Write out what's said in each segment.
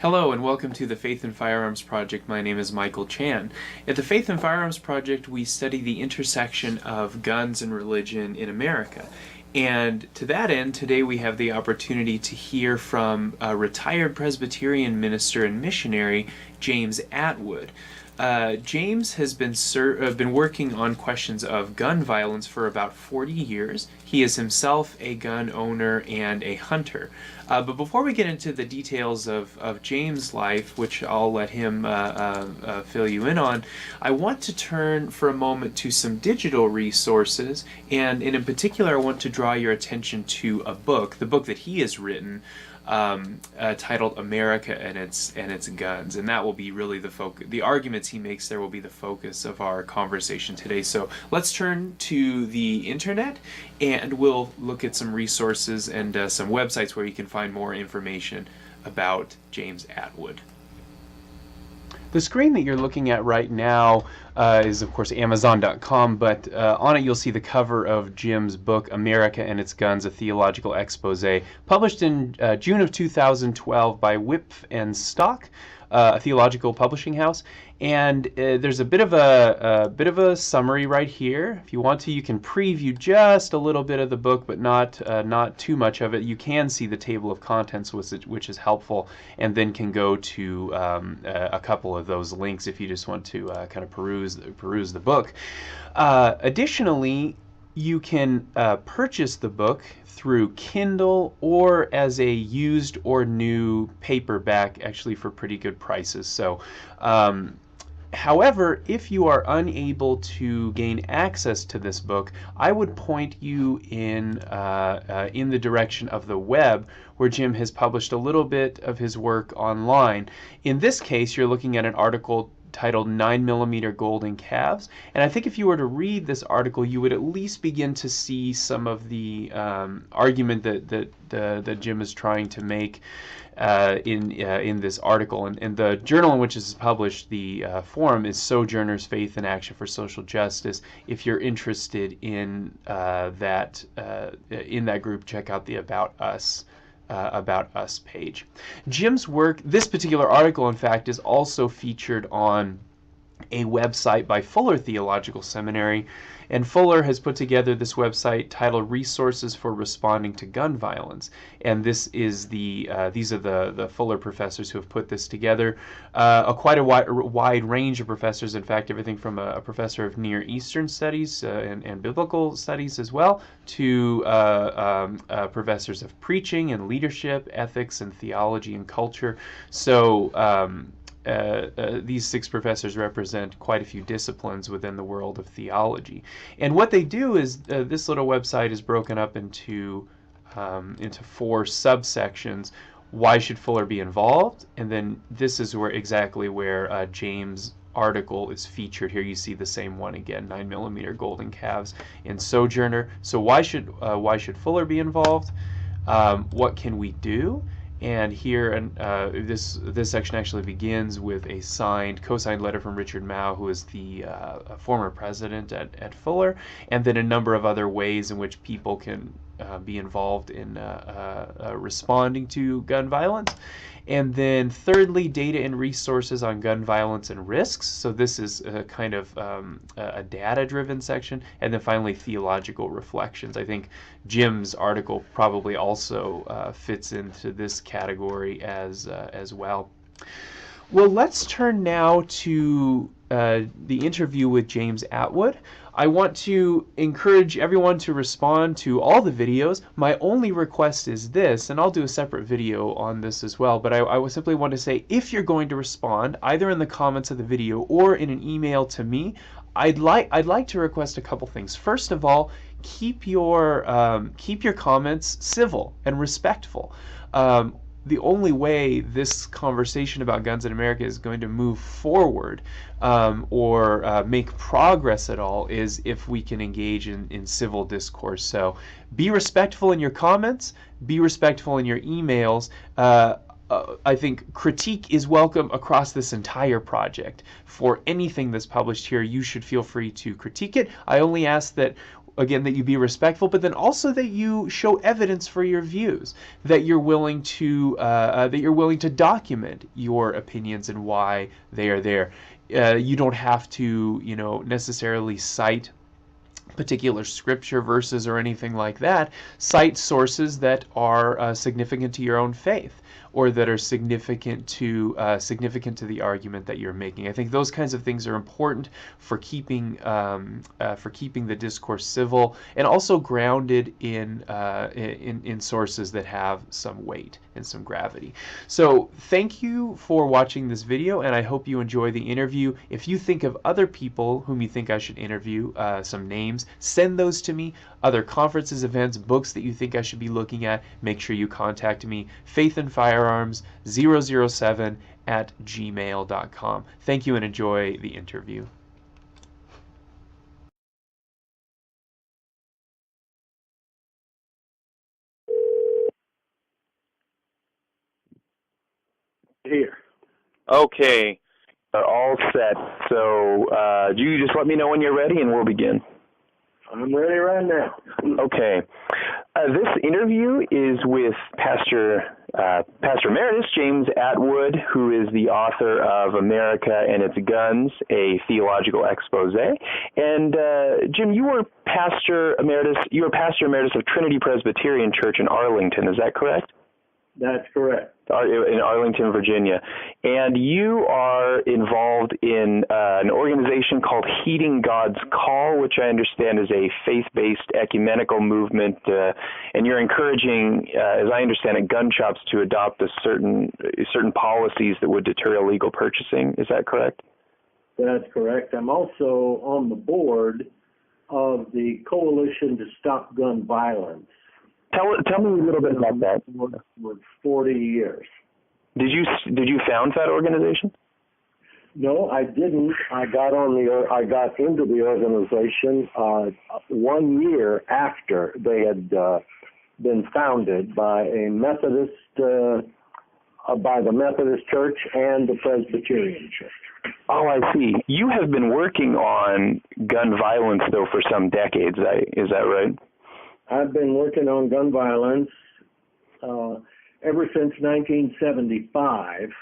Hello and welcome to the Faith and Firearms Project. My name is Michael Chan. At the Faith and Firearms Project, we study the intersection of guns and religion in America. And to that end, today we have the opportunity to hear from a retired Presbyterian minister and missionary, James Atwood. James has been working on questions of gun violence for about 40 years. He is himself a gun owner and a hunter. But before we get into the details of James' life, which I'll let him fill you in on, I want to turn for a moment to some digital resources, and in particular I want to draw your attention to the book that he has written, titled America and its Guns, and that will be really the focus. The arguments he makes there will be the focus of our conversation today. So let's turn to the internet, and we'll look at some resources and some websites where you can find more information about James Atwood. The screen that you're looking at right now is, of course, Amazon.com, but on it you'll see the cover of Jim's book, America and Its Guns, A Theological Expose, published in June of 2012 by Wipf and Stock, a theological publishing house. And there's a bit of a summary right here. If you want to, you can preview just a little bit of the book, but not too much of it. You can see the table of contents, which is helpful, and then can go to a couple of those links if you just want to kind of peruse the book. Additionally, you can purchase the book through Kindle or as a used or new paperback, actually for pretty good prices. So. However, if you are unable to gain access to this book, I would point you in the direction of the web, where Jim has published a little bit of his work online. In this case, you're looking at an article titled 9mm Golden Calves, and I think if you were to read this article, you would at least begin to see some of the argument that Jim is trying to make in this article. And the journal in which this is published, the forum, is Sojourners: Faith and Action for Social Justice. If you're interested in that group, check out the About Us page. Jim's work, this particular article, in fact, is also featured on a website by Fuller Theological Seminary, and Fuller has put together this website titled Resources for Responding to Gun Violence. And this is these are the Fuller professors who have put this together. Quite a wide range of professors, in fact, everything from a professor of Near Eastern Studies and Biblical Studies as well, to professors of preaching and leadership, ethics and theology and culture. So these 6 professors represent quite a few disciplines within the world of theology. And what they do is this little website is broken up into 4 subsections. Why should Fuller be involved? And then this is exactly where James' article is featured. Here you see the same one again, 9mm Golden Calves in Sojourner. So why should Fuller be involved? What can we do? And here, this section actually begins with a co-signed letter from Richard Mao, who is the former president at Fuller, and then a number of other ways in which people can be involved in responding to gun violence. And then thirdly, data and resources on gun violence and risks. So this is kind of a data-driven section. And then finally, theological reflections. I think Jim's article probably also fits into this category as well. Well, let's turn now to the interview with James Atwood. I want to encourage everyone to respond to all the videos. My only request is this, and I'll do a separate video on this as well, but I would simply want to say, if you're going to respond, either in the comments of the video or in an email to me, I'd like to request a couple things. First of all, keep your comments civil and respectful. The only way this conversation about guns in America is going to move forward or make progress at all is if we can engage in civil discourse. So be respectful in your comments, be respectful in your emails. I think critique is welcome across this entire project. For anything that's published here, you should feel free to critique it. I only ask that again, that you be respectful, but then also that you show evidence for your views, that you're willing to document your opinions and why they are there. You don't have to, necessarily cite particular scripture verses or anything like that. Cite sources that are significant to your own faith, or that are significant to the argument that you're making. I think those kinds of things are important for keeping the discourse civil, and also grounded in sources that have some weight and some gravity. So thank you for watching this video, and I hope you enjoy the interview. If you think of other people whom you think I should interview, some names, send those to me. Other conferences, events, books that you think I should be looking at, make sure you contact me. faithandfirearms007@gmail.com. Thank you and enjoy the interview. Here. Okay, all set. So you just let me know when you're ready and we'll begin. I'm ready right now. Okay. This interview is with Pastor Emeritus James Atwood, who is the author of America and Its Guns, a Theological Expose. And Jim, you were Pastor Emeritus of Trinity Presbyterian Church in Arlington. Is that correct? That's correct. In Arlington, Virginia. And you are involved in an organization called Heeding God's Call, which I understand is a faith-based ecumenical movement, and you're encouraging, as I understand it, gun shops to adopt certain policies that would deter illegal purchasing. Is that correct? That's correct. I'm also on the board of the Coalition to Stop Gun Violence. Tell me a little bit about that. For 40 years. Did you found that organization? No, I didn't. I got into the organization 1 year after they had been founded by the Methodist Church and the Presbyterian Church. Oh, I see. You have been working on gun violence though for some decades. Is that right? I've been working on gun violence ever since 1975,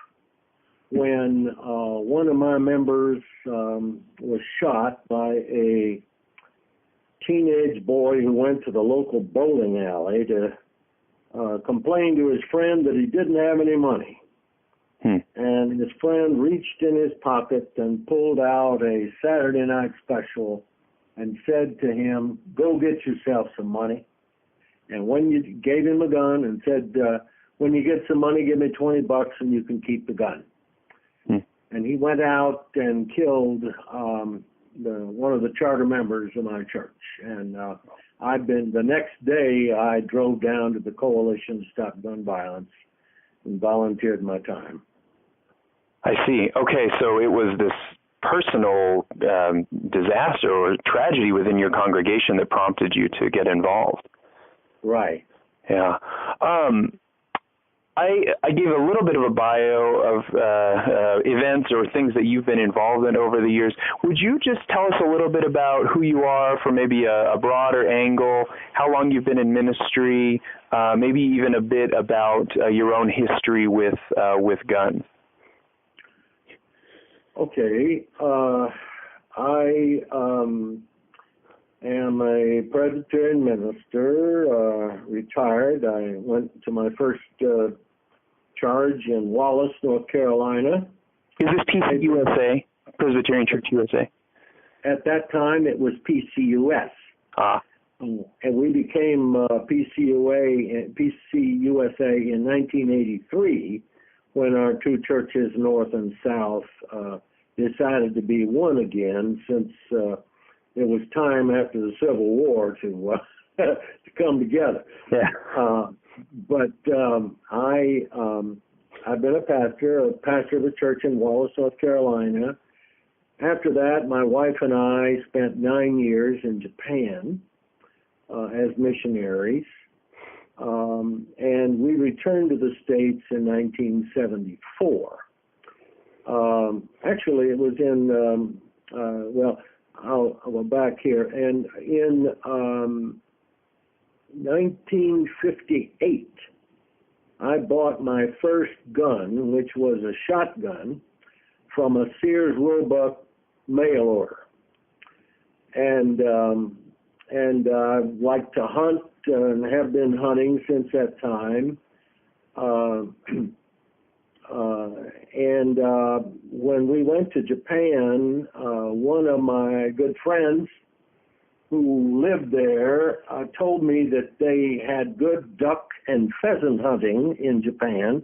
when one of my members was shot by a teenage boy who went to the local bowling alley to complain to his friend that he didn't have any money. And his friend reached in his pocket and pulled out a Saturday night special and said to him, "Go get yourself some money." And when you gave him a gun and said, "When you get some money, give me $20 and you can keep the gun." And he went out and killed one of the charter members of my church. And the next day I drove down to the Coalition to Stop Gun Violence and volunteered my time. I see. Okay, so it was this personal disaster or tragedy within your congregation that prompted you to get involved. Right. Yeah. I gave a little bit of a bio of events or things that you've been involved in over the years. Would you just tell us a little bit about who you are from maybe a broader angle, how long you've been in ministry, maybe even a bit about your own history with guns? Okay. I am a Presbyterian minister, retired. I went to my first charge in Wallace, North Carolina. Is this PCUSA, Presbyterian Church USA? At that time, it was PCUS. And we became PCUSA in 1983 when our two churches, North and South, decided to be one again, since it was time after the Civil War to come together. Yeah. But I've been a pastor of the church in Wallace, North Carolina. After that, my wife and I spent 9 years in Japan as missionaries, and we returned to the States in 1974. Actually, it was in I'll go back here. And in 1958, I bought my first gun, which was a shotgun, from a Sears Roebuck mail order. And I like to hunt and have been hunting since that time. When we went to Japan, one of my good friends who lived there told me that they had good duck and pheasant hunting in Japan.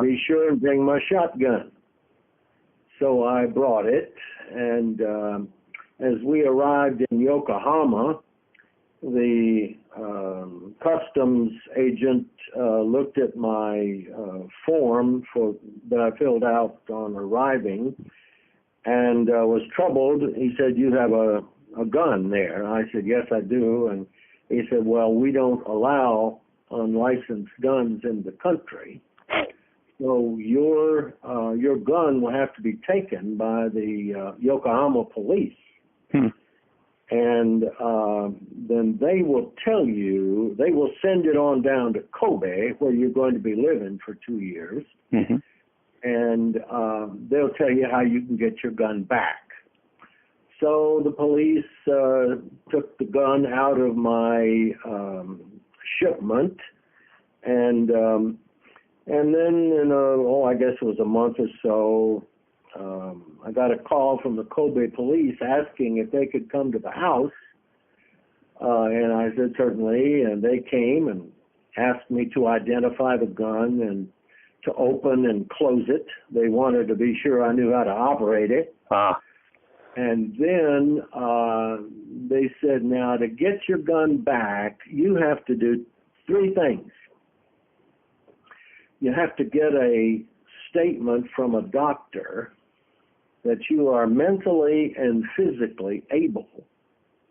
Be sure and bring my shotgun. So I brought it, and as we arrived in Yokohama, the customs agent looked at my form that I filled out on arriving, and was troubled. He said, "You have a gun there?" I said, "Yes, I do." And he said, "Well, we don't allow unlicensed guns in the country, so your gun will have to be taken by the Yokohama police." And then they will tell you, they will send it on down to Kobe, where you're going to be living for 2 years. And they'll tell you how you can get your gun back. So the police took the gun out of my shipment, and then I guess it was a month or so, I got a call from the Kobe police asking if they could come to the house, and I said certainly, and they came and asked me to identify the gun and to open and close it. They wanted to be sure I knew how to operate it. And then they said, now to get your gun back, you have to do 3 things. You have to get a statement from a doctor that you are mentally and physically able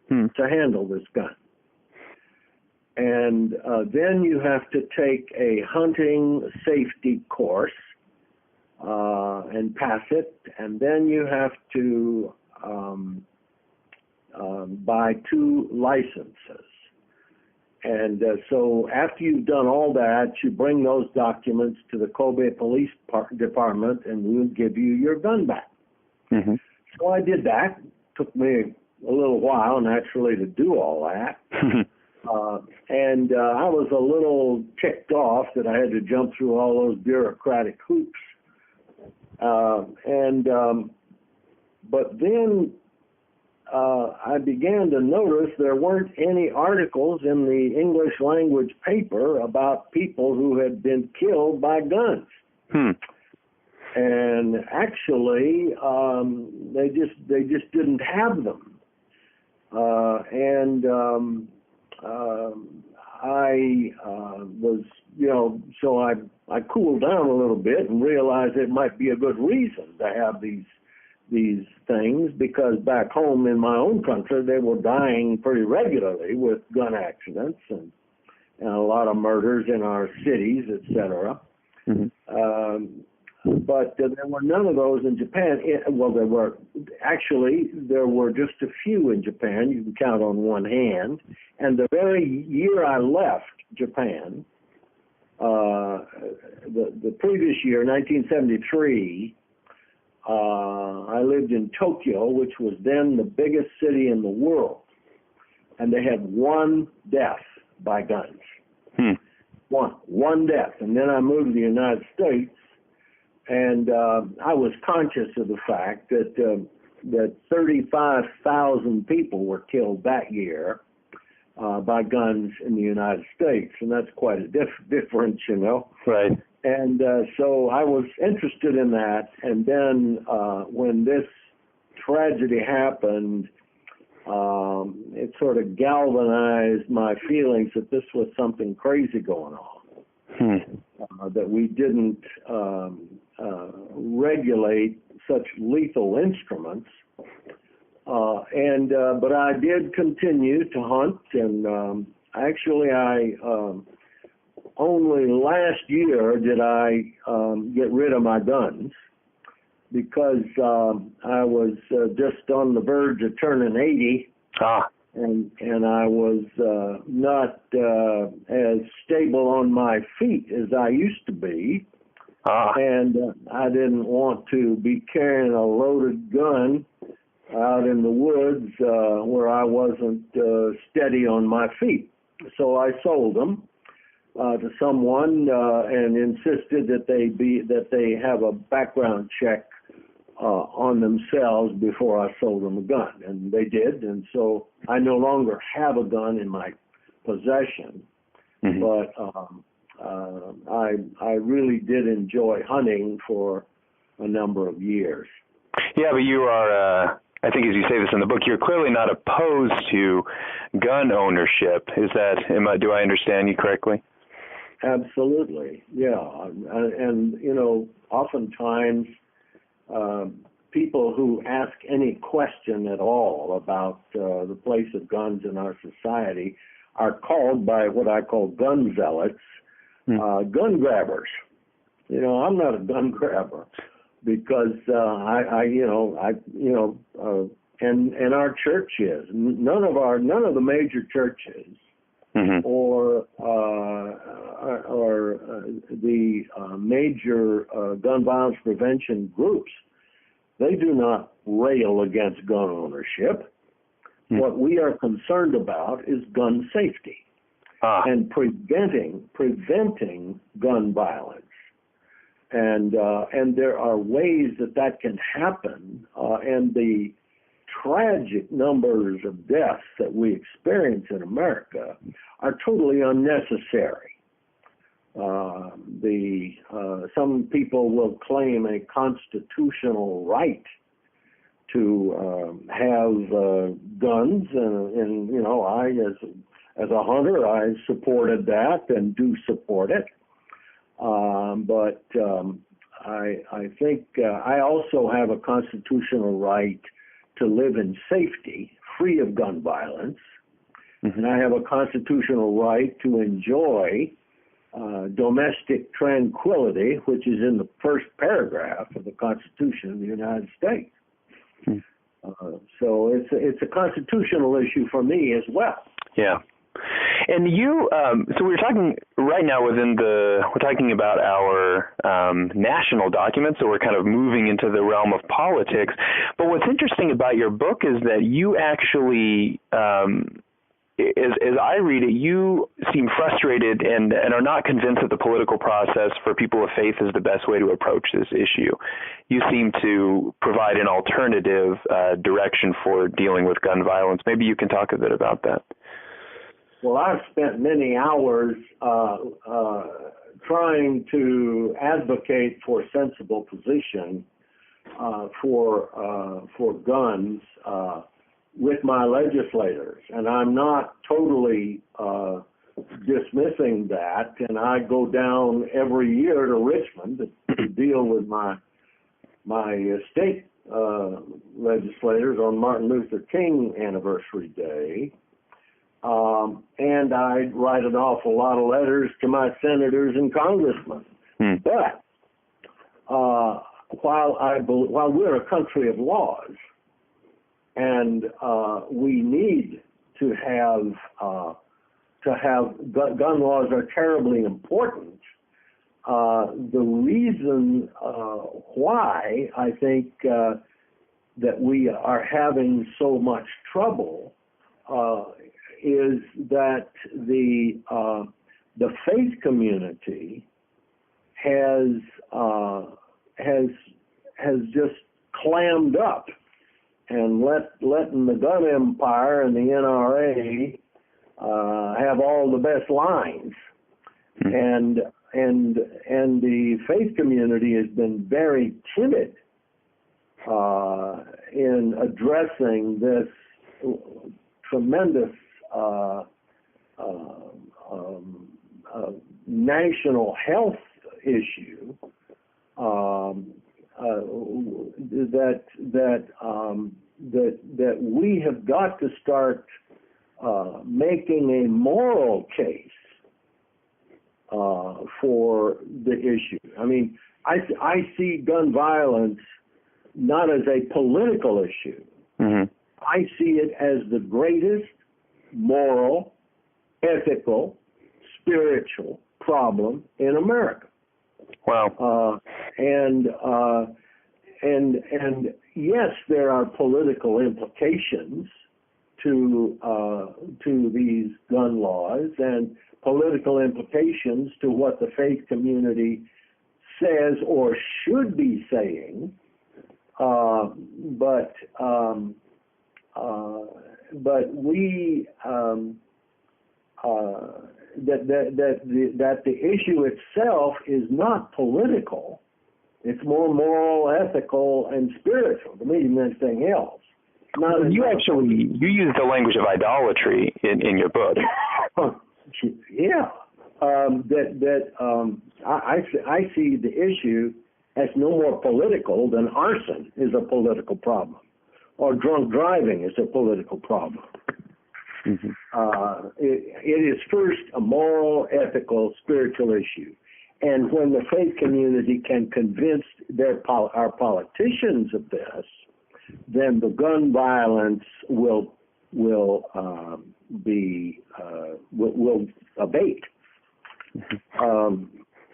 to handle this gun. And then you have to take a hunting safety course and pass it. And then you have to buy 2 licenses. And so after you've done all that, you bring those documents to the Kobe Police Department, and we'll give you your gun back. So I did that. Took me a little while, naturally, to do all that. And I was a little ticked off that I had to jump through all those bureaucratic hoops. But then I began to notice there weren't any articles in the English language paper about people who had been killed by guns. And actually, they just didn't have them. I was, so I cooled down a little bit and realized it might be a good reason to have these things, because back home in my own country, they were dying pretty regularly with gun accidents and a lot of murders in our cities, etc. But there were none of those in Japan. Well, there were just a few in Japan. You can count on one hand. And the very year I left Japan, the previous year, 1973, I lived in Tokyo, which was then the biggest city in the world. And they had 1 death by guns. One death. And then I moved to the United States, and I was conscious of the fact that 35,000 people were killed that year by guns in the United States, and that's quite a difference, Right. And so I was interested in that, and then when this tragedy happened, it sort of galvanized my feelings that this was something crazy going on, that we didn't regulate such lethal instruments. But I did continue to hunt, and actually only last year did I get rid of my guns, because I was just on the verge of turning 80. And I was not as stable on my feet as I used to be. And I didn't want to be carrying a loaded gun out in the woods where I wasn't steady on my feet. So I sold them to someone and insisted that they have a background check on themselves before I sold them a gun, and they did. And so I no longer have a gun in my possession, but I really did enjoy hunting for a number of years. Yeah, but you are, I think as you say this in the book, you're clearly not opposed to gun ownership. Do I understand you correctly? Absolutely, yeah. And you know, oftentimes people who ask any question at all about the place of guns in our society are called by what I call gun zealots, gun grabbers. You know, I'm not a gun grabber because and our church is none of the major churches or the major gun violence prevention groups. They do not rail against gun ownership. What we are concerned about is gun safety and preventing gun violence. And there are ways that can happen. And the tragic numbers of deaths that we experience in America are totally unnecessary. Some people will claim a constitutional right to have guns, and you know, I as a hunter, I supported that and do support it. But I think I also have a constitutional right to live in safety, free of gun violence, and I have a constitutional right to enjoy domestic tranquility, which is in the first paragraph of the Constitution of the United States. So it's a constitutional issue for me as well. Yeah. And you, so we're talking right now we're talking about our national documents, so we're kind of moving into the realm of politics. But what's interesting about your book is that you actually, as I read it, you seem frustrated and are not convinced that the political process for people of faith is the best way to approach this issue. You seem to provide an alternative direction for dealing with gun violence. Maybe you can talk a bit about that. Well, I've spent many hours trying to advocate for a sensible position for guns with my legislators, and I'm not totally dismissing that. And I go down every year to Richmond to deal with my state legislators on Martin Luther King anniversary day. And I write an awful lot of letters to my senators and congressmen. But while we're a country of laws, and we need to have gun laws are terribly important. The reason why I think that we are having so much trouble is that the faith community has just clammed up and letting the gun empire and the NRA have all the best lines, and the faith community has been very timid in addressing this tremendous national health issue that we have got to start making a moral case for the issue. I mean, I see gun violence not as a political issue. Mm-hmm. I see it as the greatest moral, ethical, spiritual problem in America. Wow. And yes, there are political implications to these gun laws and political implications to what the faith community says or should be saying, but we that the issue itself is not political. It's more moral, ethical, and spiritual to me than anything else. You use the language of idolatry in your book. Yeah. I see the issue as no more political than arson is a political problem, or drunk driving is a political problem. Mm-hmm. It is first a moral, ethical, spiritual issue. And when the faith community can convince our politicians of this, then the gun violence will abate.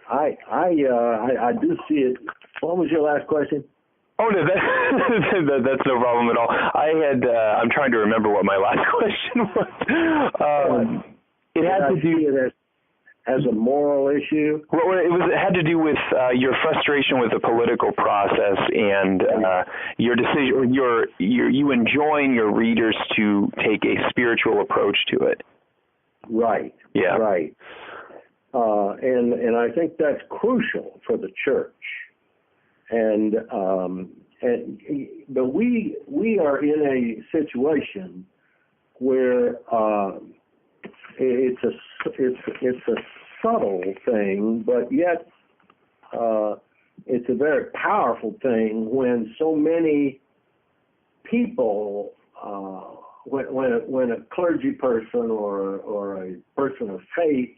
I do see it. What was your last question? Oh, no, that's no problem at all. I'm trying to remember what my last question was. It had to do as a moral issue. Well, it had to do with your frustration with the political process and your decision, you enjoin your readers to take a spiritual approach to it. Right. Yeah. Right. And I think that's crucial for the church. But we are in a situation where it's a subtle thing, but yet it's a very powerful thing when so many people, when a clergy person or a person of faith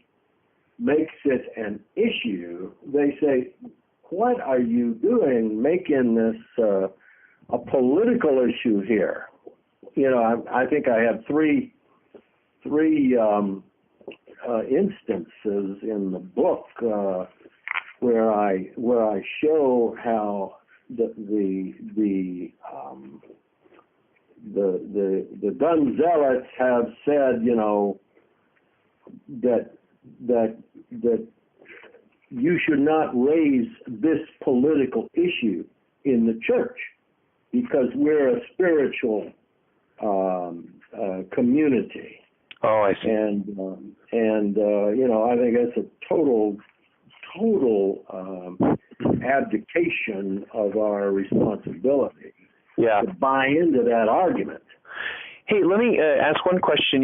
makes it an issue, they say, "What are you doing, making this a political issue here?" You know, I think I have three instances in the book where I show how the gun zealots have said, you know, that you should not raise this political issue in the church because we're a spiritual community. Oh, I see. And you know, I think that's a total abdication of our responsibility to buy into that argument. Hey, let me ask one question.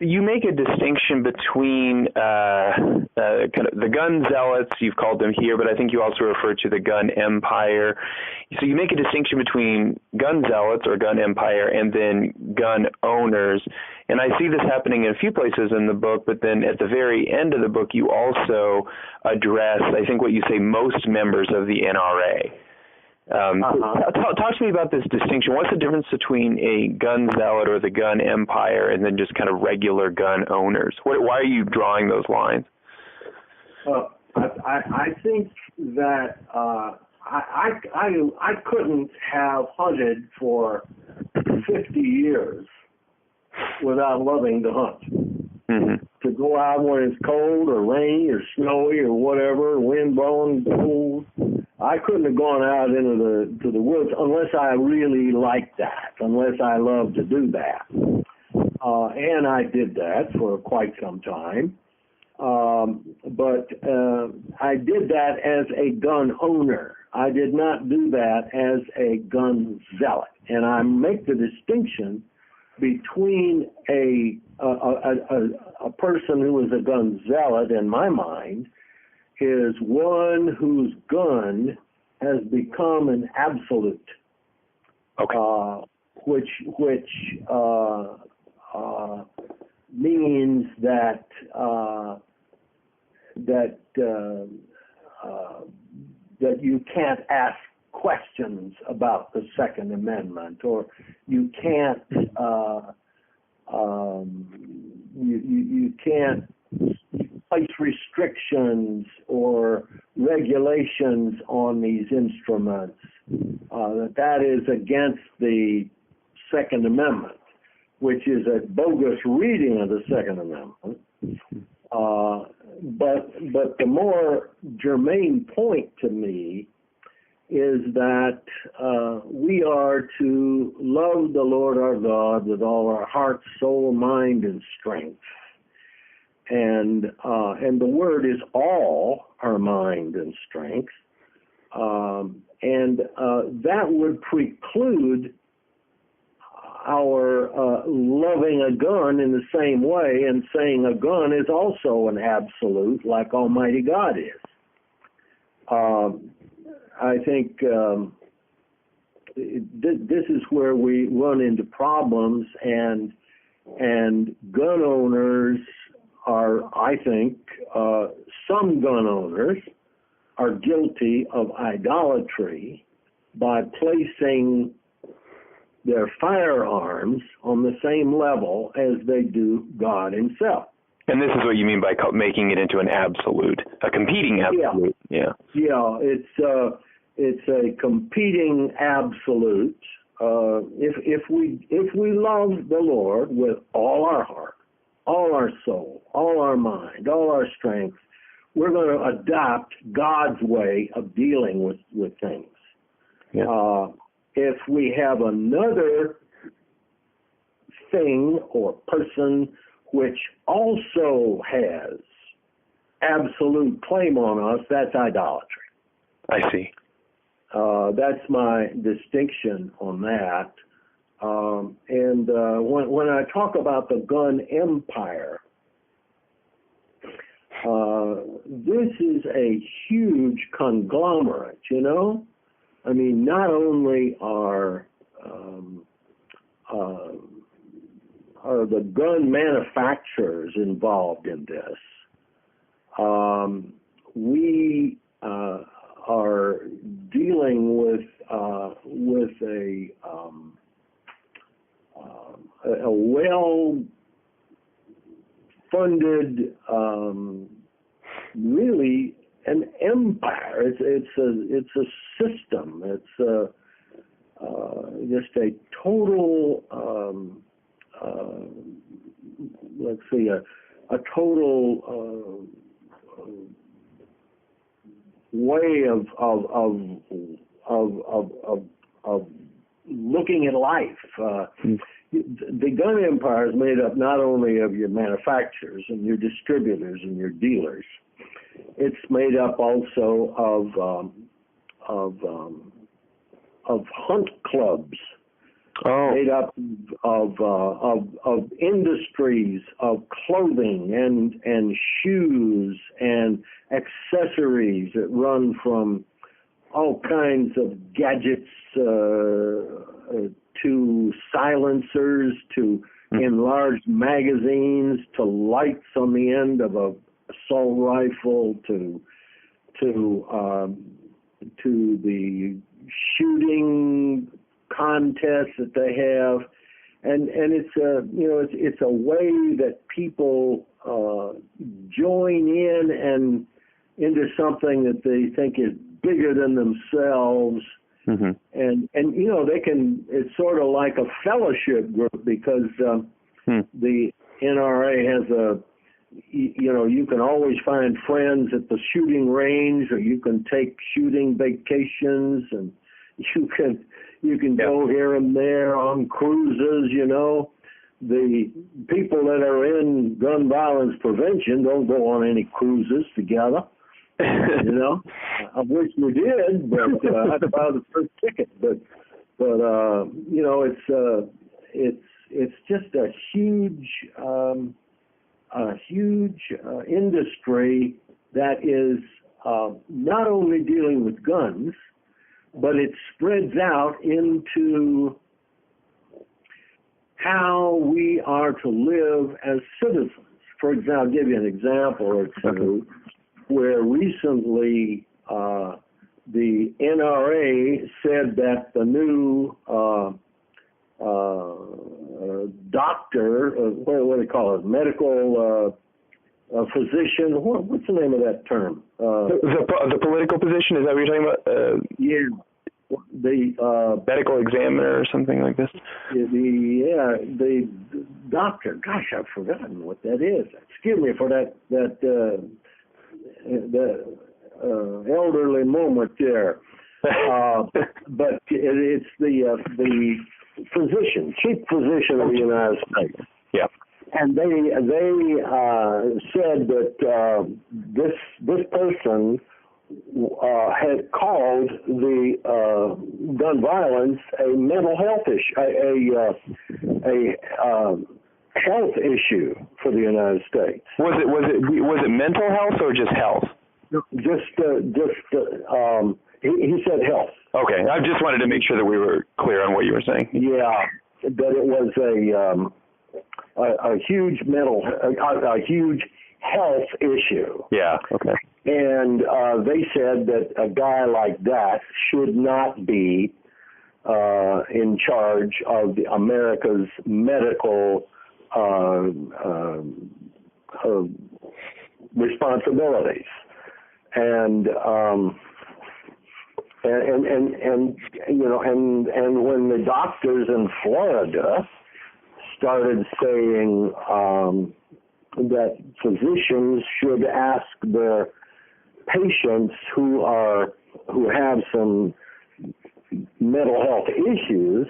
You make a distinction between kind of the gun zealots, you've called them here, but I think you also refer to the gun empire. So you make a distinction between gun zealots or gun empire and then gun owners. And I see this happening in a few places in the book, but then at the very end of the book, you also address, I think what you say, most members of the NRA. Talk to me about this distinction. What's the difference between a gun zealot or the gun empire and then just kind of regular gun owners? Why are you drawing those lines? I think that I couldn't have hunted for 50 years without loving to hunt. Mm-hmm. To go out when it's cold or rainy or snowy or whatever, wind blowing, cold. I couldn't have gone out into the woods unless I really liked that, unless I loved to do that. And I did that for quite some time. But I did that as a gun owner. I did not do that as a gun zealot. And I make the distinction between a person who is a gun zealot, in my mind, is one whose gun has become an absolute, which means that that you can't ask questions about the Second Amendment, or you can't you can't place restrictions or regulations on these instruments. That is against the Second Amendment, which is a bogus reading of the Second Amendment. But the more germane point to me is that we are to love the Lord our God with all our heart, soul, mind, and strength. And the word is all our mind and strength. And that would preclude our loving a gun in the same way and saying a gun is also an absolute like Almighty God is. I think this is where we run into problems, and gun owners are, I think, some gun owners are guilty of idolatry by placing their firearms on the same level as they do God himself. And this is what you mean by making it into an absolute, a competing absolute. Yeah. It's a competing absolute. If we love the Lord with all our heart, all our soul, all our mind, all our strength, we're going to adopt God's way of dealing with things. Yeah. If we have another thing or person which also has absolute claim on us, that's idolatry. I see. That's my distinction on that. And when I talk about the gun empire, this is a huge conglomerate, you know? I mean, not only are the gun manufacturers involved in this, we are dealing with a well-funded, really an empire. It's a system. It's just a total a total way of looking at life. The gun empire is made up not only of your manufacturers and your distributors and your dealers. It's made up also of hunt clubs. Oh. Made up of industries of clothing and shoes and accessories that run from all kinds of gadgets to silencers to enlarged magazines to lights on the end of a assault rifle to the shooting contests that they have, and it's a way that people join in and into something that they think is bigger than themselves. Mm-hmm. And they can, it's sort of like a fellowship group because the NRA has you can always find friends at the shooting range, or you can take shooting vacations, and you can go here and there on cruises. The people that are in gun violence prevention don't go on any cruises together. I wish we did, but I'd buy the first ticket. But it's just a huge industry that is not only dealing with guns, but it spreads out into how we are to live as citizens. For example, I'll give you an example or two. Okay. Where recently the NRA said that the new doctor, what do they call it, medical physician, what's the name of that term? The political position, is that what you're talking about? Yeah. The medical examiner or something like this? The doctor. Gosh, I've forgotten what that is. Excuse me for that elderly moment there. But it's the physician, chief physician of the United States. Yeah. And they said that this person had called the gun violence a mental health issue, a health issue for the United States. Was it mental health or just health? He said health. Okay, I just wanted to make sure that we were clear on what you were saying. Yeah, that it was a huge a huge health issue. Yeah. Okay. And they said that a guy like that should not be in charge of America's medical responsibilities. And you know, and when the doctors in Florida started saying that physicians should ask their patients who have some mental health issues,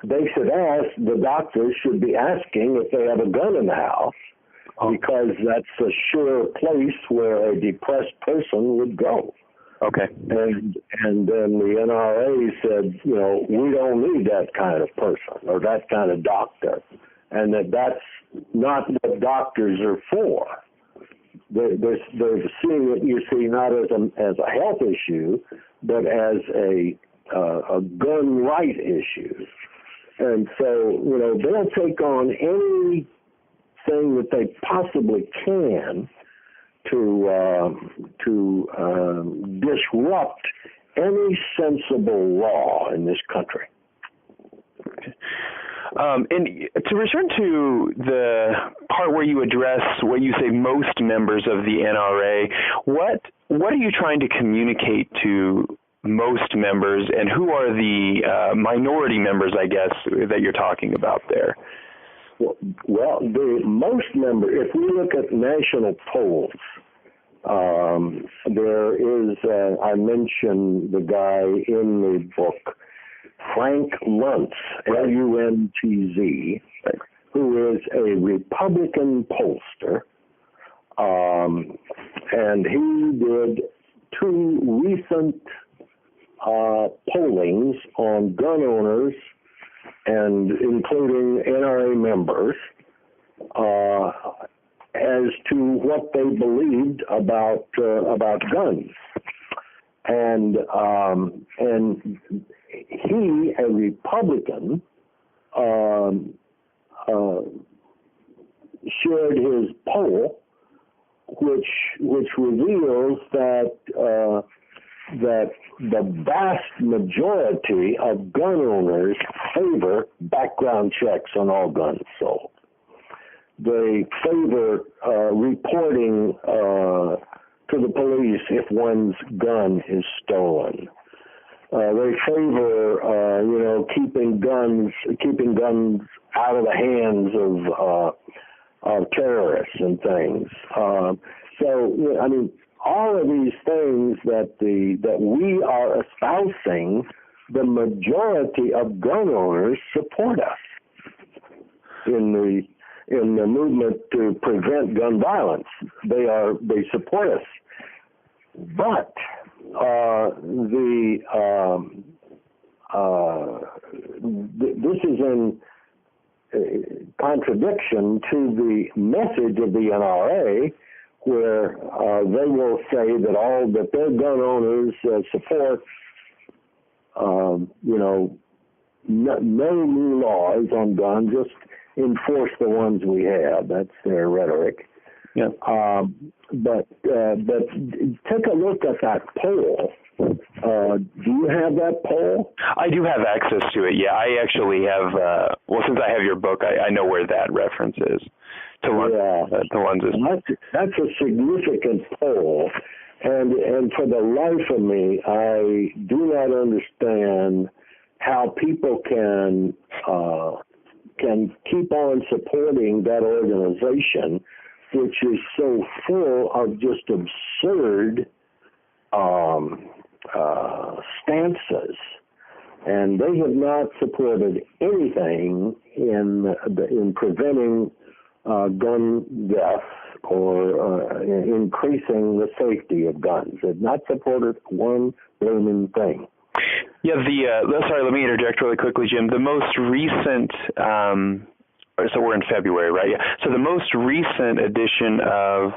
they should ask, the doctors should be asking if they have a gun in the house, because that's a sure place where a depressed person would go. Okay. And then the NRA said, you know, we don't need that kind of person or that kind of doctor, and that's not what doctors are for. They're seeing it, you see, not as a health issue, but as a gun right issue. And so, you know, they'll take on anything that they possibly can to disrupt any sensible law in this country. And to return to the part where you address what you say most members of the NRA, what are you trying to communicate to most members, and who are the minority members, I guess, that you're talking about there? Well, the most members, if we look at national polls, there is, I mentioned the guy in the book, Frank Luntz, Luntz, who is a Republican pollster, and he did two recent pollings on gun owners, and including NRA members, as to what they believed about guns, and he, a Republican, shared his poll, which reveals that the vast majority of gun owners favor background checks on all guns sold. They favor reporting to the police if one's gun is stolen. They favor, keeping guns out of the hands of terrorists and things. So, I mean, all of these things that we are espousing, the majority of gun owners support us in the movement to prevent gun violence. They support us, but this is in contradiction to the message of the NRA, where they will say that their gun owners support, no new laws on guns, just enforce the ones we have. That's their rhetoric. Yeah. But take a look at that poll. Do you have that poll? I do have access to it. Yeah, I actually have. Well, since I have your book, I know where that reference is. To Lunz's. That's a significant poll, and for the life of me, I do not understand how people can keep on supporting that organization, which is so full of just absurd stances, and they have not supported anything in preventing gun deaths or increasing the safety of guns. They've not supported one blooming thing. Yeah, sorry, let me interject really quickly, Jim. The most recent, so we're in February, right? Yeah. So the most recent edition of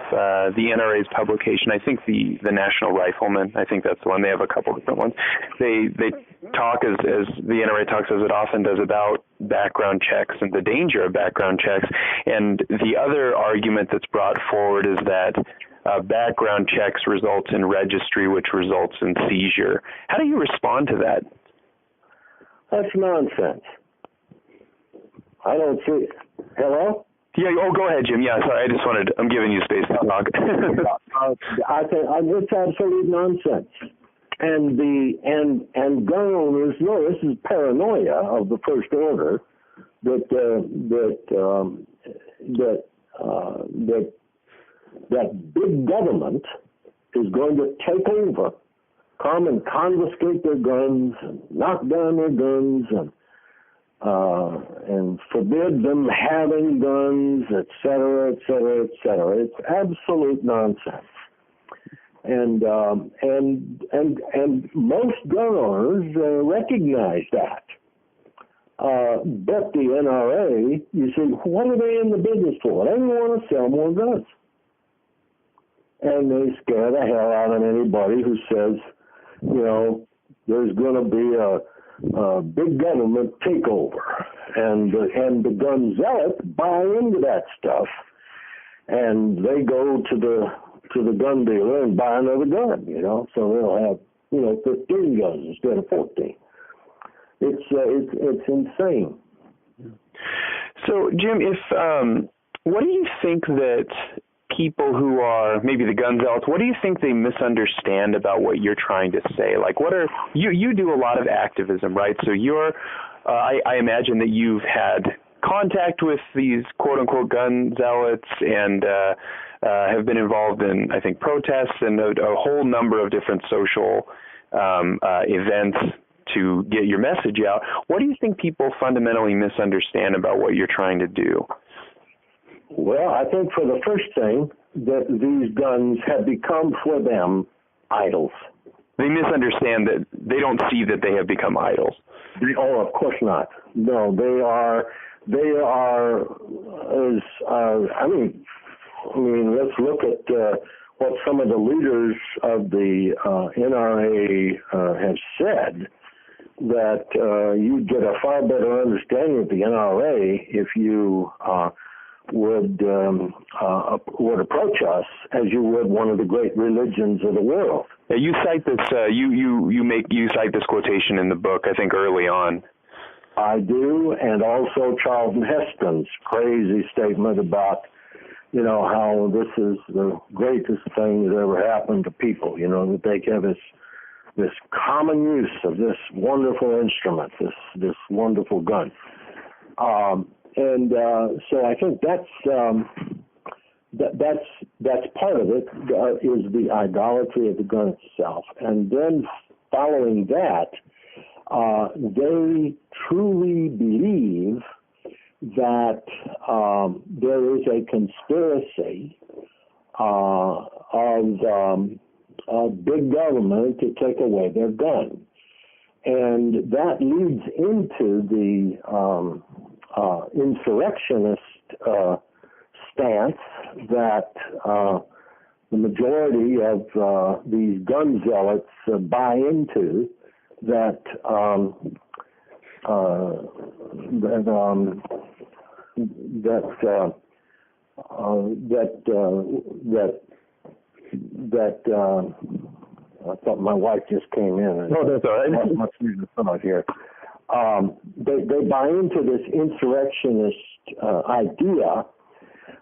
the NRA's publication, I think the National Rifleman, I think that's the one. They have a couple different ones. They talk as the NRA talks, as it often does, about background checks and the danger of background checks. And the other argument that's brought forward is that background checks results in registry, which results in seizure. How do you respond to that? That's nonsense. I don't see it. Hello? Yeah. Oh, go ahead, Jim. Yeah. Sorry. I'm giving you space to talk. I think it's absolute nonsense. And gun owners know this is paranoia of the first order that big government is going to take over, come and confiscate their guns, and knock down their guns, and forbid them having guns, et cetera, et cetera, et cetera. It's absolute nonsense. And most gun owners recognize that. But the NRA, you see, what are they in the business for? They want to sell more guns. And they scare the hell out of anybody who says, there's going to be a big government takeover, and the gun zealots buy into that stuff, and they go to the gun dealer and buy another gun. So they'll have 15 guns instead of 14. It's insane. So, Jim, what do you think that people who are maybe the gun zealots, what do you think they misunderstand about what you're trying to say? Like, you do a lot of activism, right? So I imagine that you've had contact with these quote unquote gun zealots and have been involved in, I think, protests and a whole number of different social events to get your message out. What do you think people fundamentally misunderstand about what you're trying to do? Well, I think for the first thing, that these guns have become for them idols. They misunderstand that they don't see that they have become idols. Oh, of course not. No, they are. I mean, let's look at what some of the leaders of the NRA have said. That you'd get a far better understanding of the NRA if you would approach us as you would one of the great religions of the world. Yeah, you cite this. You cite this quotation in the book, I think, early on. I do, and also Charlton Heston's crazy statement about, how this is the greatest thing that ever happened to people. That they have this common use of this wonderful instrument, this wonderful gun. So I think that's part of it, is the idolatry of the gun itself. And then following that, they truly believe that there is a conspiracy of big government to take away their gun. And that leads into the insurrectionist stance that the majority of these gun zealots buy into, that I thought my wife just came in. And oh, that's all right. Must be the thought here. They buy into this insurrectionist idea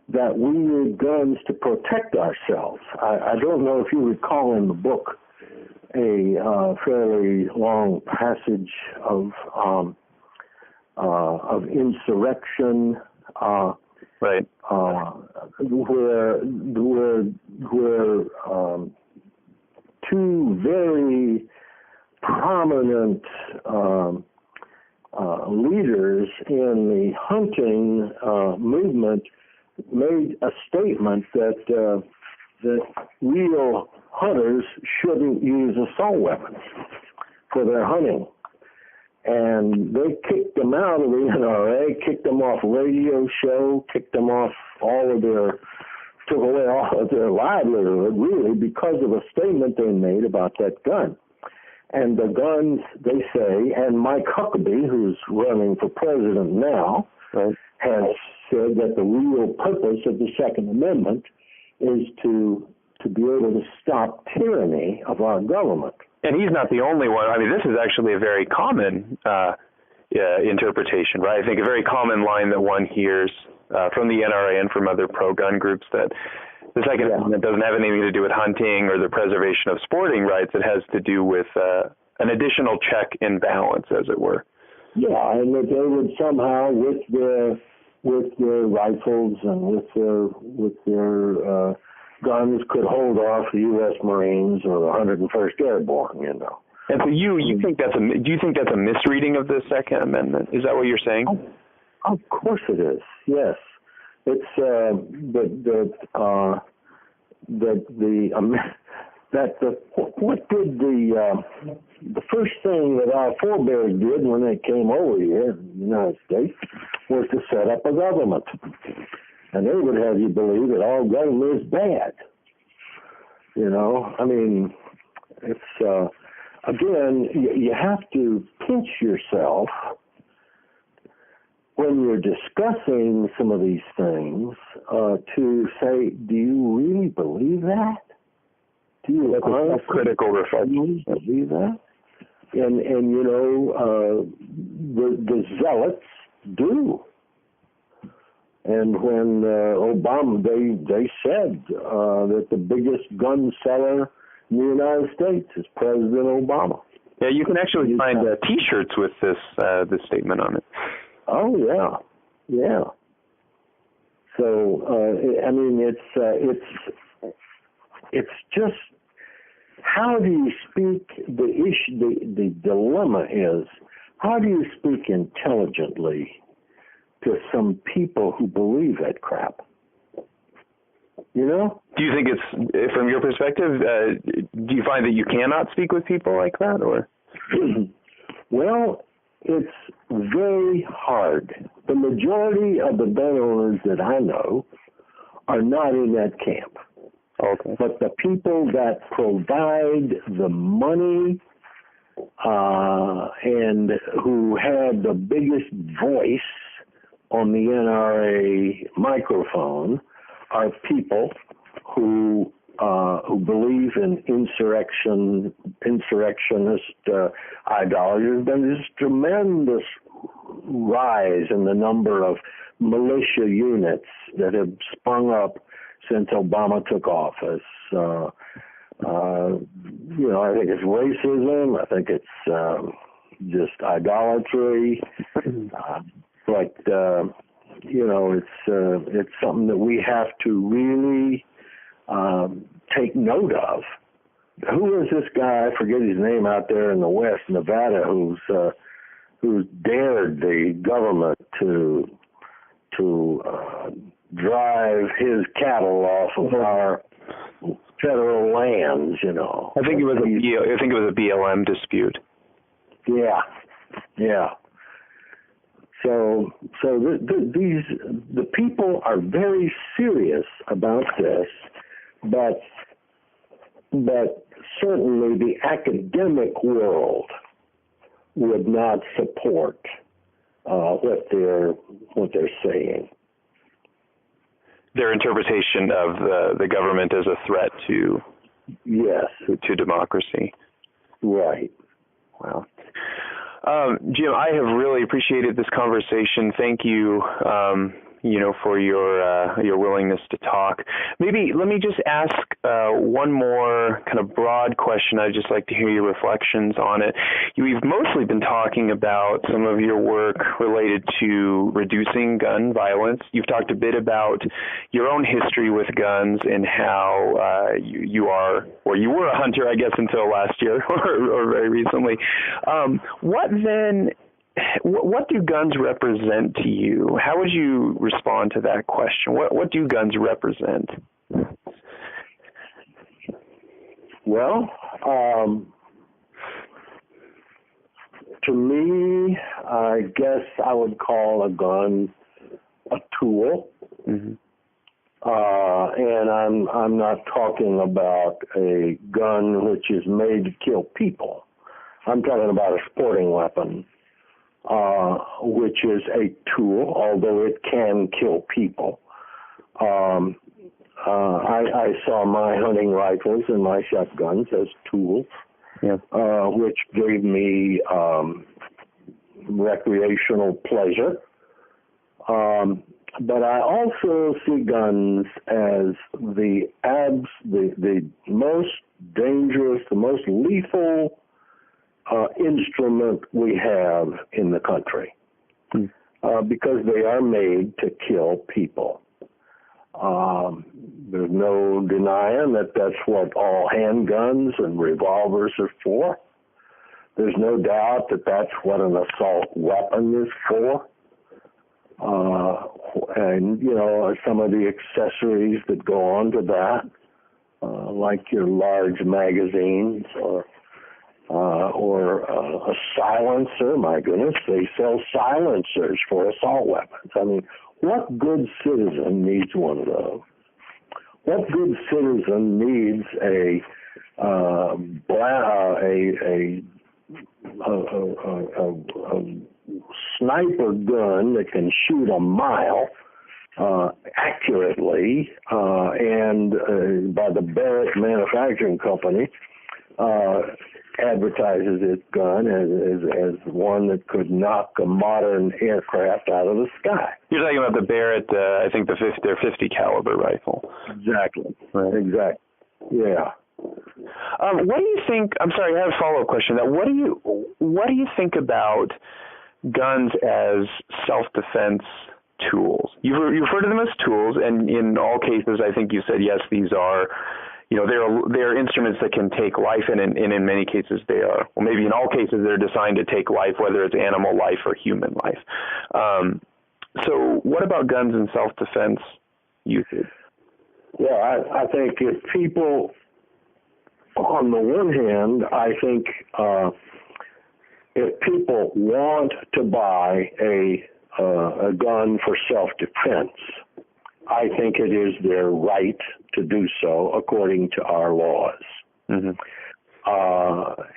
that we need guns to protect ourselves. I don't know if you recall in the book a fairly long passage of insurrection, right? Where two very prominent leaders in the hunting movement made a statement that real hunters shouldn't use assault weapons for their hunting. And they kicked them out of the NRA, kicked them off radio show, kicked them off took away all of their livelihood, really, because of a statement they made about that gun. And the guns, they say, and Mike Huckabee, who's running for president now, right, has said that the real purpose of the Second Amendment is to be able to stop tyranny of our government. And he's not the only one. I mean, this is actually a very common interpretation, right? I think a very common line that one hears from the NRA and from other pro-gun groups, that the Second Amendment doesn't have anything to do with hunting or the preservation of sporting rights. It has to do with an additional check and balance, as it were. Yeah, and that they would somehow, with their rifles and with their guns, could hold off the U.S. Marines or the 101st Airborne, you know. And so you think do you think that's a misreading of the Second Amendment? Is that what you're saying? Of course it is. Yes, it's what did the first thing that our forebears did when they came over here in the United States was to set up a government, and they would have you believe that all government is bad. You know, I mean, it's again, you have to pinch yourself when you're discussing some of these things to say, do you really believe that? Do you critical reflection believe that? And you know, the zealots do. And when Obama, they said that the biggest gun seller in the United States is President Obama. Yeah, you can actually find T-shirts with this statement on it. Oh yeah, yeah. So I mean, it's just, how do you speak? The issue, the dilemma is, how do you speak intelligently to some people who believe that crap? You know? Do you think it's, from your perspective, do you find that you cannot speak with people like that, or? Well, it's very hard. The majority of the gun owners that I know are not in that camp. Okay. But the people that provide the money and who have the biggest voice on the NRA microphone are people who believe in insurrectionist ideology. There's been this tremendous rise in the number of militia units that have sprung up since Obama took office. You know, I think it's racism. I think it's just idolatry. But you know, it's something that we have to really take note of. Who is this guy? I forget his name, out there in the West, Nevada, who's dared the government to drive his cattle off of our federal lands, you know. I think it was a BLM dispute. Yeah, yeah. So the people are very serious about this, but certainly the academic world would not support what they're saying. their interpretation of the government as a threat to Yes. to democracy. Right. Wow. Jim, I have really appreciated this conversation. Thank you, for your willingness to talk. Maybe let me just ask one more kind of broad question. I'd just like to hear your reflections on it. We've mostly been talking about some of your work related to reducing gun violence. You've talked a bit about your own history with guns and how you were a hunter, I guess, until last year or very recently. What do guns represent to you? How would you respond to that question? What do guns represent? Well, to me, I guess I would call a gun a tool. Mm-hmm. And I'm not talking about a gun which is made to kill people. I'm talking about a sporting weapon, which is a tool, although it can kill people. I saw my hunting rifles and my shotguns as tools, which gave me recreational pleasure. But I also see guns as the most dangerous, the most lethal instrument we have in the country, because they are made to kill people. There's no denying that that's what all handguns and revolvers are for. There's no doubt that that's what an assault weapon is for. And, some of the accessories that go on to that, like your large magazines or a silencer. My goodness, they sell silencers for assault weapons. I mean, what good citizen needs one of those? What good citizen needs a sniper gun that can shoot a mile accurately, and by the Barrett Manufacturing Company, advertises its gun as one that could knock a modern aircraft out of the sky. You're talking about the Barrett, I think their 50 caliber rifle. Exactly. Right. Exactly. Yeah. What do you think? I'm sorry, I have a follow-up question. What do you think about guns as self-defense tools? You refer to them as tools, and in all cases, I think you said yes. These are, they're instruments that can take life, and in many cases they are. Well, maybe in all cases they're designed to take life, whether it's animal life or human life. So, what about guns in self-defense usage? Well, I think if people, on the one hand, I think if people want to buy a gun for self-defense, I think it is their right to do so according to our laws. Mm-hmm.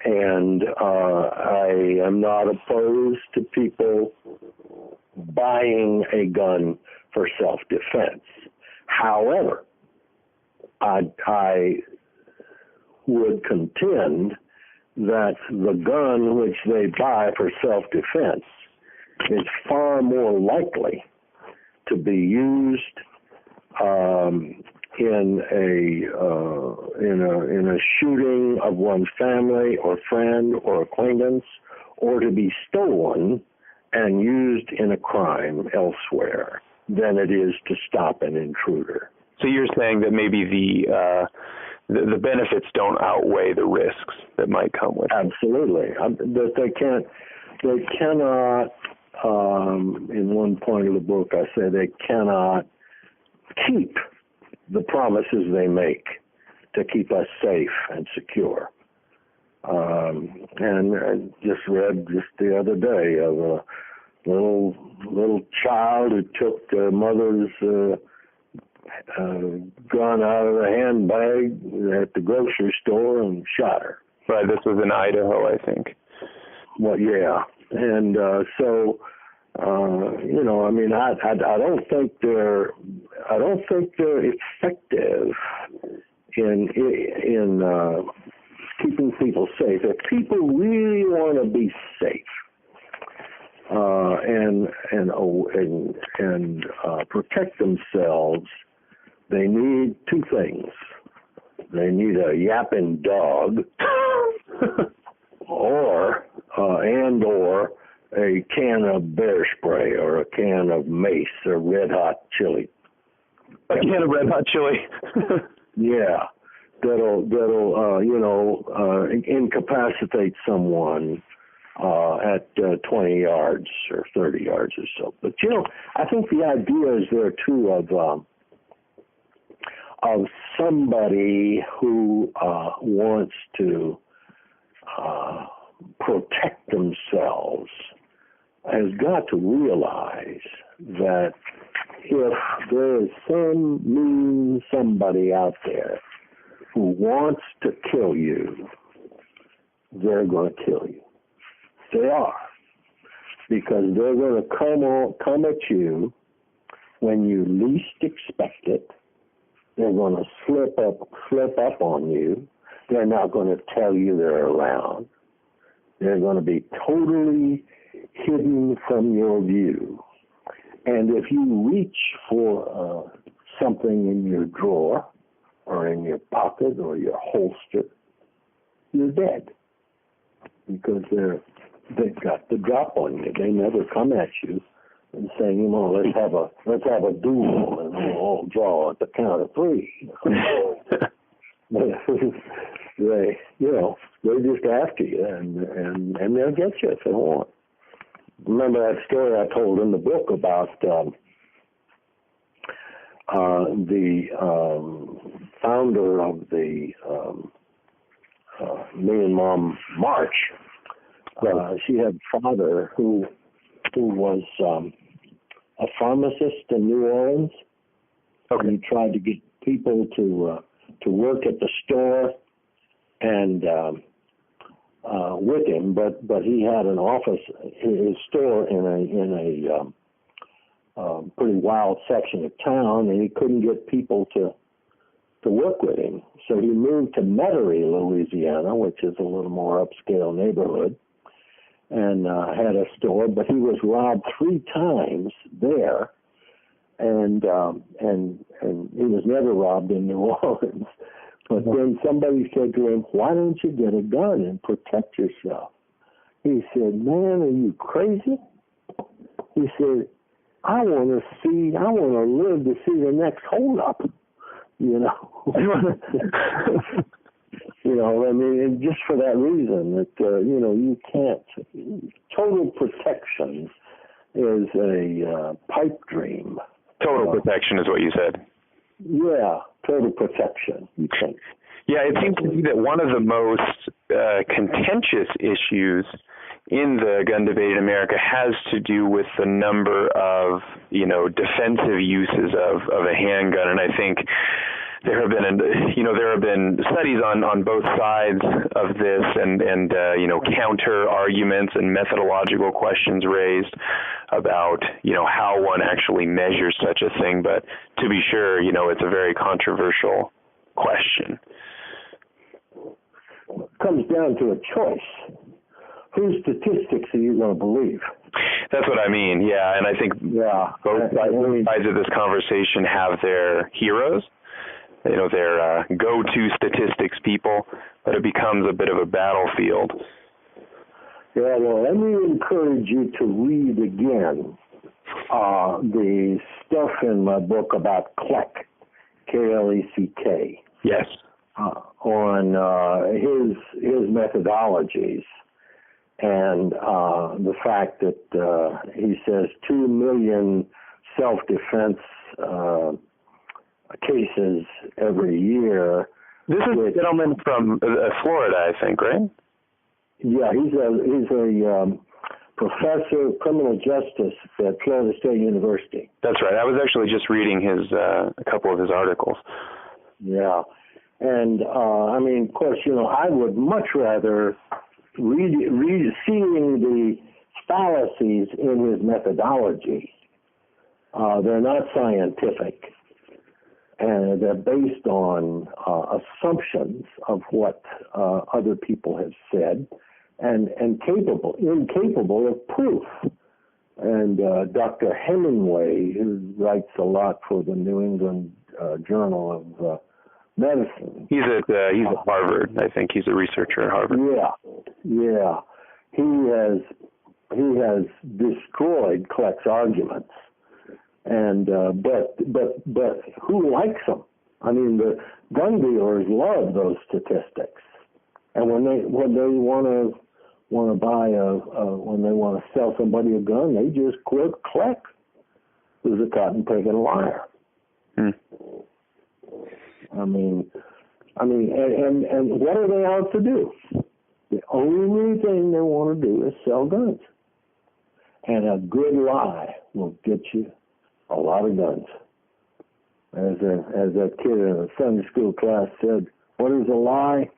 And I am not opposed to people buying a gun for self-defense. However, I would contend that the gun which they buy for self-defense is far more likely to be used in a shooting of one's family or friend or acquaintance, or to be stolen and used in a crime elsewhere than it is to stop an intruder. So you're saying that maybe the benefits don't outweigh the risks that might come with it. Absolutely. That they cannot, in one point of the book I say they cannot keep the promises they make to keep us safe and secure. And I just read just the other day of a little child who took their mother's gun out of the handbag at the grocery store and shot her. Right, this was in Idaho, I think. Well, yeah. And so, I don't think they're I don't think they're effective in keeping people safe. If people really want to be safe and protect themselves, they need two things. They need a yapping dog, or a can of bear spray, or a can of mace, or red hot chili. A can of red hot chili. Yeah, that'll incapacitate someone at 20 yards or 30 yards or so. But I think the idea is there too of somebody who wants to protect themselves has got to realize that if there is some mean somebody out there who wants to kill you, they're going to kill you. They are. Because they're going to come at you when you least expect it. They're going to slip up on you. They're not going to tell you they're around. They're going to be totally hidden from your view. And if you reach for something in your drawer or in your pocket or your holster, you're dead. Because they've got the drop on you. They never come at you and say, let's have a duel and we'll all draw at the count of three. They're just after you and they'll get you if they want. Remember that story I told in the book about the founder of the Me and Mom March. She had a father who was a pharmacist in New Orleans. Okay. And he tried to get people to work at the store and with him, but he had an office, his store in a pretty wild section of town, and he couldn't get people to work with him. So he moved to Metairie, Louisiana, which is a little more upscale neighborhood, and had a store. But he was robbed 3 times there, and he was never robbed in New Orleans. But then somebody said to him, "Why don't you get a gun and protect yourself?" He said, "Man, are you crazy?" He said, I want to live to see the next holdup, and just for that reason that, you can't, total protection is a pipe dream. Total protection is what you said. Yeah, total protection, you think. Yeah, it seems to me that one of the most contentious issues in the gun debate in America has to do with the number of, defensive uses of a handgun. And I think there have been studies on both sides of this and counter arguments and methodological questions raised about, how one actually measures such a thing. But to be sure, it's a very controversial question. It comes down to a choice. Whose statistics are you going to believe? That's what I mean, yeah. And I think both sides of this conversation have their heroes, their go-to statistics people, but it becomes a bit of a battlefield. Yeah, well, let me encourage you to read again the stuff in my book about Kleck, K-L-E-C-K. Yes. On his methodologies. And the fact that he says 2 million self-defense cases every year. This is a gentleman from Florida, I think, right? Yeah, he's a professor of criminal justice at Florida State University. That's right. I was actually just reading a couple of his articles. Yeah. And, of course, I would much rather seeing the fallacies in his methodology. They're not scientific. and they're based on assumptions of what other people have said, and incapable of proof. And Dr. Hemingway, who writes a lot for the New England Journal of Medicine. He's at Harvard. I think he's a researcher at Harvard. Yeah. He has destroyed Kleck's arguments, and but who likes them? I mean, the gun dealers love those statistics, and when they want to buy when they want to sell somebody a gun, they just quote Kleck, who's a cotton picking liar. I mean, and what are they out to do? The only thing they want to do is sell guns. And a good lie will get you a lot of guns. As a kid in a Sunday school class said, what is a lie?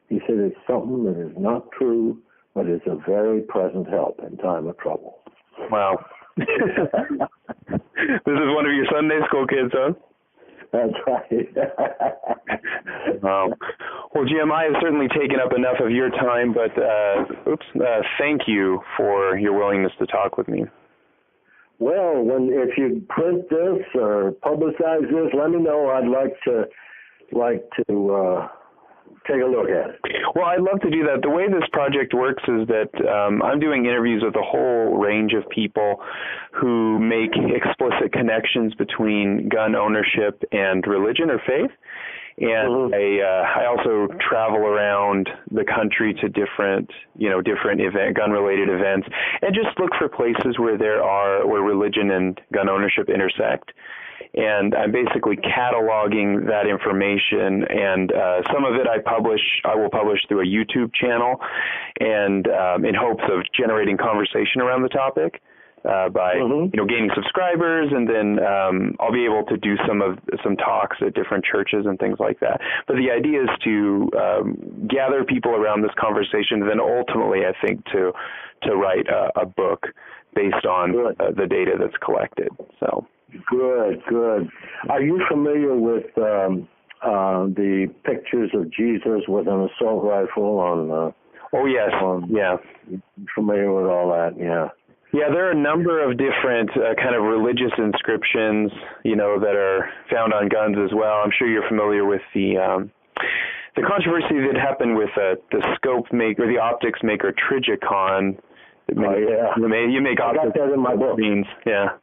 He said, it's something that is not true, but is a very present help in time of trouble. Wow. This is one of your Sunday school kids, huh? That's right. Wow. Well, Jim, I have certainly taken up enough of your time, but thank you for your willingness to talk with me. Well, if you print this or publicize this, let me know. I'd like to take a look at it. Well, I'd love to do that. The way this project works is that I'm doing interviews with a whole range of people who make explicit connections between gun ownership and religion or faith. And I also travel around the country to different gun-related events, and just look for places where where religion and gun ownership intersect. And I'm basically cataloging that information, and some of it I will publish through a YouTube channel, and in hopes of generating conversation around the topic. By gaining subscribers, and then I'll be able to do some talks at different churches and things like that. But the idea is to gather people around this conversation, and then ultimately, I think, to write a book based on the data that's collected. So good. Are you familiar with the pictures of Jesus with an assault rifle on? Oh yes, yeah. Familiar with all that? Yeah. Yeah, there are a number of different kind of religious inscriptions, that are found on guns as well. I'm sure you're familiar with the controversy that happened with the scope maker, the optics maker Trijicon. You make optics. I got that in my book. Yeah.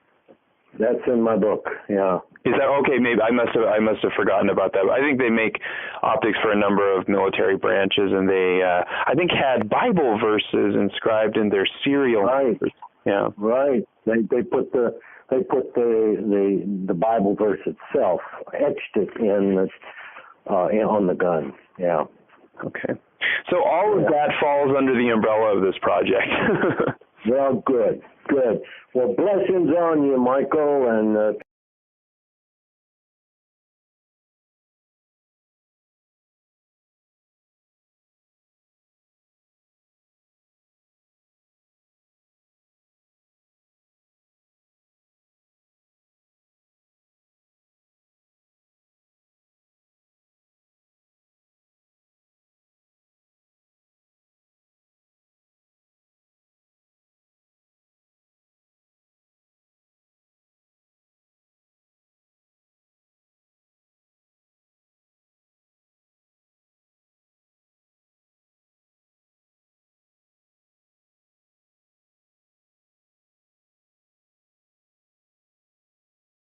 That's in my book. Yeah. Is that okay? Maybe I must have forgotten about that. I think they make optics for a number of military branches, and they I think had Bible verses inscribed in their serial. Right. Yeah. Right. They put the Bible verse itself, etched it in on the gun. Yeah. Okay. So all of that falls under the umbrella of this project. Well, good. Well, blessings on you, Michael, and